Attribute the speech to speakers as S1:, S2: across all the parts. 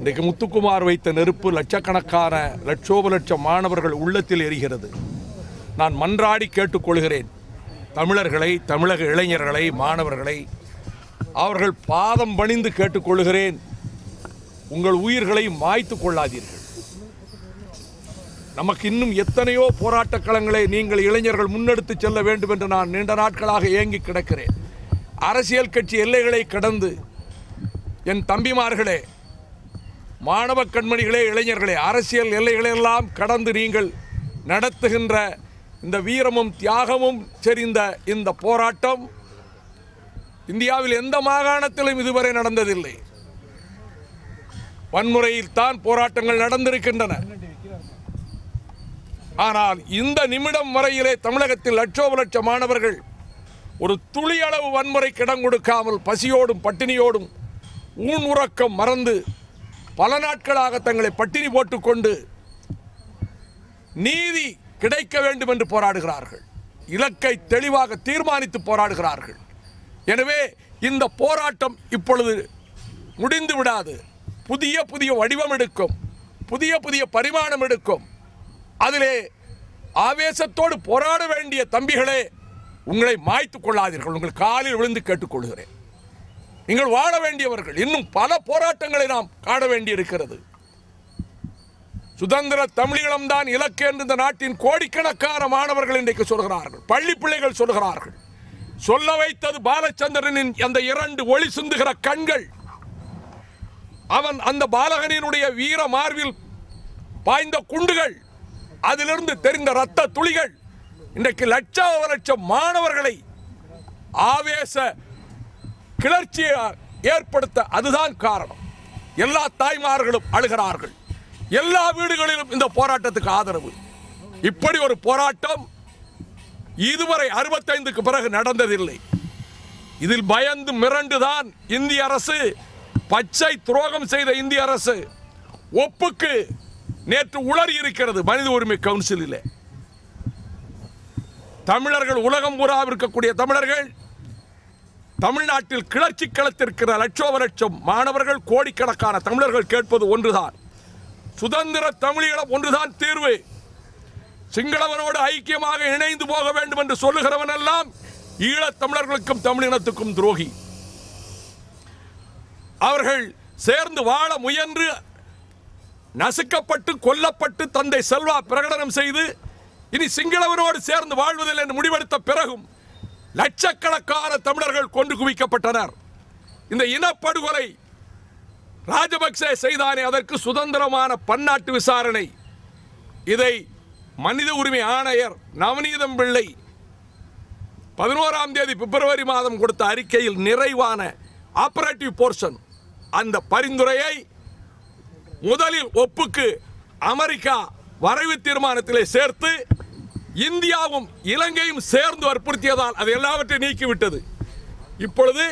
S1: இன்றைக்கு முத்துக்குமார் வைத்த நெருப்பு லட்சக்கணக்கான லட்சோபலட்சம் மாணவர்கள் உள்ளத்தில் எரிகிறது. நான் மன்றாடி கேட்டுக்கொள்கிறேன், தமிழர்களை, தமிழக இளைஞர்களை, மாணவர்களை அவர்கள் பாதம் பணிந்து கேட்டுக்கொள்கிறேன், உங்கள் உயிர்களை மாய்த்து கொள்ளாதீர்கள். நமக்கு இன்னும் எத்தனையோ போராட்ட களங்களை நீங்கள் இளைஞர்கள் முன்னெடுத்து செல்ல வேண்டும் என்று நான் நீண்ட நாட்களாக ஏங்கி கிடக்கிறேன். அரசியல் கட்சி எல்லைகளை கடந்து என் தம்பிமார்களே, மாணவ கண்மணிகளே, இளைஞர்களே, அரசியல் எல்லைகளெல்லாம் கடந்து நீங்கள் நடத்துகின்ற இந்த வீரமும் தியாகமும் செறிந்த இந்த போராட்டம் இந்தியாவில் எந்த மாகாணத்திலும் இதுவரை நடந்ததில்லை. வன்முறையில் தான் போராட்டங்கள் நடந்திருக்கின்றன. ஆனால் இந்த நிமிடம் வரையிலே தமிழகத்தில் லட்சோபலட்ச மாணவர்கள் ஒரு துளியளவு வன்முறைக்கு இடம் கொடுக்காமல் பசியோடும் பட்டினியோடும் ஊன் உறக்கம் மறந்து பல நாட்களாக தங்களை பட்டினி போட்டுக்கொண்டு நீதி கிடைக்க வேண்டும் என்று போராடுகிறார்கள். இலக்கை தெளிவாக தீர்மானித்து போராடுகிறார்கள். எனவே இந்த போராட்டம் இப்பொழுது முடிந்து விடாது. புதிய புதிய வடிவம் எடுக்கும், புதிய புதிய பரிமாணம் எடுக்கும். அதிலே ஆவேசத்தோடு போராட வேண்டிய தம்பிகளே, உங்களை மாய்த்து கொள்ளாதீர்கள். உங்கள் காலில் விழுந்து கேட்டுக்கொள்கிறேன். நீங்கள் வாழ வேண்டியவர்கள். இன்னும் பல போராட்டங்களை நாம் காண வேண்டியிருக்கிறது. சுதந்திர தமிழீழம்தான் இலக்கு என்று இந்த நாட்டின் கோடிக்கணக்கான மாணவர்கள் இன்றைக்கு சொல்கிறார்கள், பள்ளி பிள்ளைகள் சொல்கிறார்கள். சொல்ல வைத்தது பாலச்சந்திரனின் அந்த 2 ஒளி சிந்துகிற கண்கள், அவன் அந்த பாலகனினுடைய வீர மார்பில் பாய்ந்த குண்டுகள், அதிலிருந்து தெரிந்த இரத்த துளிகள் இன்றைக்கு லட்சம் மாணவர்களை ஆவேச கிளர்ச்சியை ஏற்படுத்த அதுதான் காரணம். எல்லா தாய்மார்களும் அழுகிறார்கள். எல்லா வீடுகளிலும் இந்த போராட்டத்துக்கு ஆதரவு. இப்படி ஒரு போராட்டம் இதுவரை 65க்கு பிறகு நடந்ததில்லை. இதில் பயந்து மிரண்டுதான் இந்திய அரசு, பச்சை துரோகம் செய்த இந்திய அரசு ஒப்புக்கு நேற்று உளறி இருக்கிறது மனித உரிமை கவுன்சிலில். தமிழர்கள், உலகம் பூரா இருக்கக்கூடிய தமிழர்கள், தமிழ்நாட்டில் கிளர்ச்சி களத்திருக்கிற லட்சோபலட்சம் மாணவர்கள், கோடிக்கணக்கான தமிழர்கள் கேட்பது ஒன்றுதான், சுதந்திர தமிழீழம் ஒன்றுதான் தீர்வு. சிங்களவனோடு ஐக்கியமாக இணைந்து போக வேண்டும் என்று சொல்லுகிறவன் எல்லாம் ஈழத் தமிழர்களுக்கும் தமிழினத்துக்கும் துரோகி. அவர்கள் சேர்ந்து வாழ முயன்று நசுக்கப்பட்டு கொல்லப்பட்டு தந்தை செல்வா பிரகடனம் செய்து இனி சிங்களவனோடு சேர்ந்து வாழ்வதில் என்று முடிவெடுத்த பிறகும் லட்சக்கணக்கான தமிழர்கள் கொண்டு குவிக்கப்பட்டனர். இந்த இனப்படுகொலை ராஜபக்சே செய்தானே, அதற்கு சுதந்திரமான பன்னாட்டு விசாரணை, இதை மனித உரிமை ஆணையர் நவநீதம் பிள்ளை 11ஆம் தேதி பிப்ரவரி மாதம் கொடுத்த அறிக்கையில் நிறைவான ஆபரேட்டிவ் போர்ஷன், அந்த பரிந்துரையை முதலில் ஒப்புக்கு அமெரிக்கா வரைவு தீர்மானத்திலே சேர்த்து இந்தியாவும் இலங்கையும் சேர்ந்து வற்புறுத்தியதால் அது எல்லாவற்றையும் நீக்கிவிட்டது. இப்பொழுது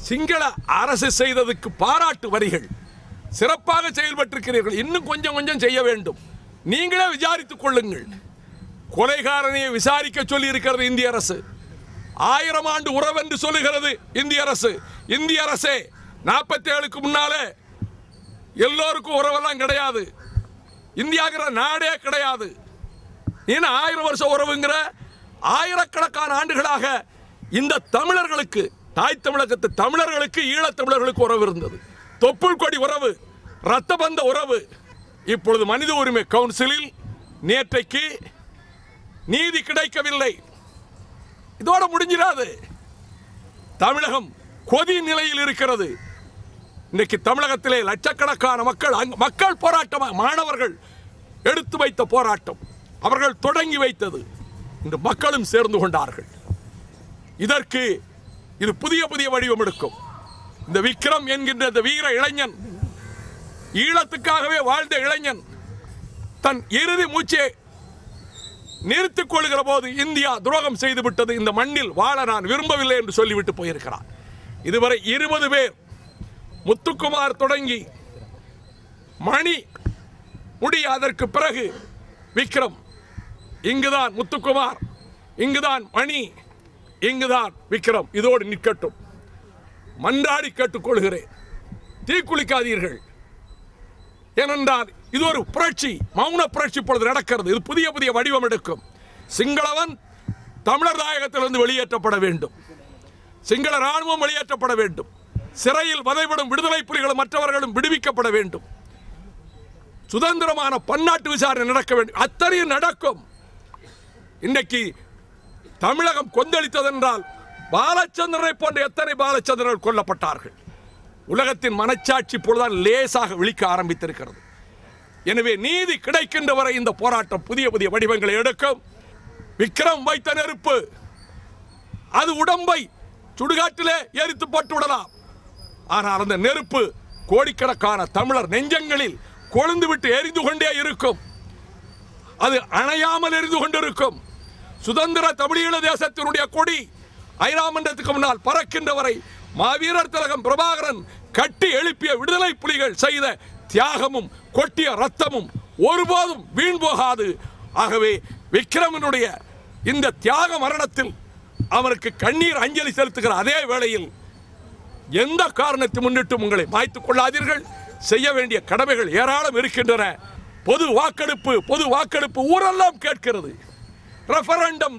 S1: சிங்கள அரசு செய்ததுக்கு பாராட்டு வரிகள், சிறப்பாக செயல்பட்டிருக்கிறீர்கள், இன்னும் கொஞ்சம் கொஞ்சம் செய்ய வேண்டும், நீங்களே விசாரித்துக் கொள்ளுங்கள். கொலைகாரனையை விசாரிக்க சொல்லி இருக்கிறது இந்திய அரசு. 1000 ஆண்டு உறவு என்று சொல்லுகிறது இந்திய அரசு. இந்திய அரசே 47க்கு முன்னாலே எல்லோருக்கும் உறவெல்லாம் கிடையாது, இந்தியாங்கிற நாடே கிடையாது. ஏன்னா 1000 வருஷம் உறவுங்கிற, ஆயிரக்கணக்கான ஆண்டுகளாக இந்த தமிழர்களுக்கு, தாய் தமிழகத்து தமிழர்களுக்கு, ஈழத் தமிழர்களுக்கு உறவு இருந்தது. தொப்புள் கொடி உறவு, இரத்த பந்த உறவு. இப்பொழுது மனித உரிமை கவுன்சிலில் நேற்றைக்கு நீதி கிடைக்கவில்லை. இதோட முடிஞ்சிடாது. தமிழகம் கொதி நிலையில் இருக்கிறது. இன்றைக்கு தமிழகத்திலே லட்சக்கணக்கான மக்கள் போராட்டம், மாணவர்கள் எடுத்து வைத்த போராட்டம், அவர்கள் தொடங்கி வைத்தது, இந்த மக்களும் சேர்ந்து கொண்டார்கள். இதற்கு இது புதிய புதிய வடிவம் எடுக்கும். இந்த விக்ரம் என்கின்ற இந்த வீர இளைஞன், ஈழத்துக்காகவே வாழ்ந்த இளைஞன், தன் இறுதி மூச்சை நிறுத்திக் கொள்கிற போது இந்தியா துரோகம் செய்துவிட்டது, இந்த மண்ணில் வாழ நான் விரும்பவில்லை என்று சொல்லிவிட்டு போயிருக்கிறார். இதுவரை 20 பேர், முத்துக்குமார் தொடங்கி மணி முடிய, அதற்கு பிறகு விக்ரம், இங்குதான் முத்துக்குமார், இங்குதான் மணி, இங்குதான் விக்ரம். இதோடு நிற்கட்டும். மன்றாடி கேட்டுக்கொள்கிறேன், தீக்குளிக்காதீர்கள். ஏனென்றால் இது ஒரு புரட்சி, மௌன புரட்சி இப்பொழுது நடக்கிறது. இது புதிய புதிய வடிவம் எடுக்கும். சிங்களவன் தமிழர் தாயகத்திலிருந்து வெளியேற்றப்பட வேண்டும். சிங்கள ராணுவம் வெளியேற்றப்பட வேண்டும். சிறையில் வதைபடும் விடுதலை புலிகளும் மற்றவர்களும் விடுவிக்கப்பட வேண்டும். சுதந்திரமான பன்னாட்டு விசாரணை நடக்க வேண்டும். அத்தனையும் நடக்கும். இன்றைக்கு தமிழகம் கொந்தளித்ததென்றால் பாலச்சந்திரனை போன்ற எத்தனை பாலச்சந்திரர்கள் கொல்லப்பட்டார்கள். உலகத்தின் மனச்சாட்சி இப்பொழுதுதான் லேசாக விழிக்க ஆரம்பித்திருக்கிறது. எனவே நீதி கிடைக்கின்ற வரை இந்த போராட்டம் புதிய புதிய வடிவங்களை எடுக்கும். விக்ரம் வைத்த நெருப்பு அது உடம்பை சுடுகாட்டிலே எரித்து போட்டு விடலாம். ஆனால் அந்த நெருப்பு கோடிக்கணக்கான தமிழர் நெஞ்சங்களில் கொழுந்து விட்டு எரிந்து கொண்டே இருக்கும். அது அணையாமல் எரிந்து கொண்டிருக்கும். சுதந்திர தமிழீழ தேசத்தினுடைய கொடி ஐநா மன்றத்துக்கு முன்னால் பறக்கின்ற வரை மாவீரர் திலகம் பிரபாகரன் கட்டி எழுப்பிய விடுதலை புலிகள் செய்த தியாகமும் கொட்டிய ரத்தமும் ஒருபோதும் வீண் போகாது. ஆகவே விக்ரமனுடைய இந்த தியாக மரணத்தில் அவருக்கு கண்ணீர் அஞ்சலி செலுத்துகிற அதே வேளையில் எந்த காரணத்தை முன்னிட்டும் உங்களை மாய்த்துக் கொள்ளாதீர்கள். செய்ய வேண்டிய கடமைகள் ஏராளம் இருக்கின்றன. பொது வாக்கெடுப்பு ஊரெல்லாம் கேட்கிறது. ரெஃபரண்டம்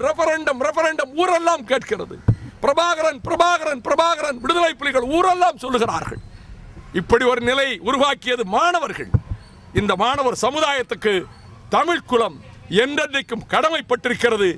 S1: ஊரெல்லாம் கேட்கிறது. பிரபாகரன் விடுதலை புலிகள் ஊரெல்லாம் சொல்லுகிறார்கள். இப்படி ஒரு நிலை உருவாக்கியது மாணவர்கள். இந்த மாணவர் சமுதாயத்துக்கு தமிழ் குலம் என்றென்றைக்கும் கடமைப்பட்டிருக்கிறது.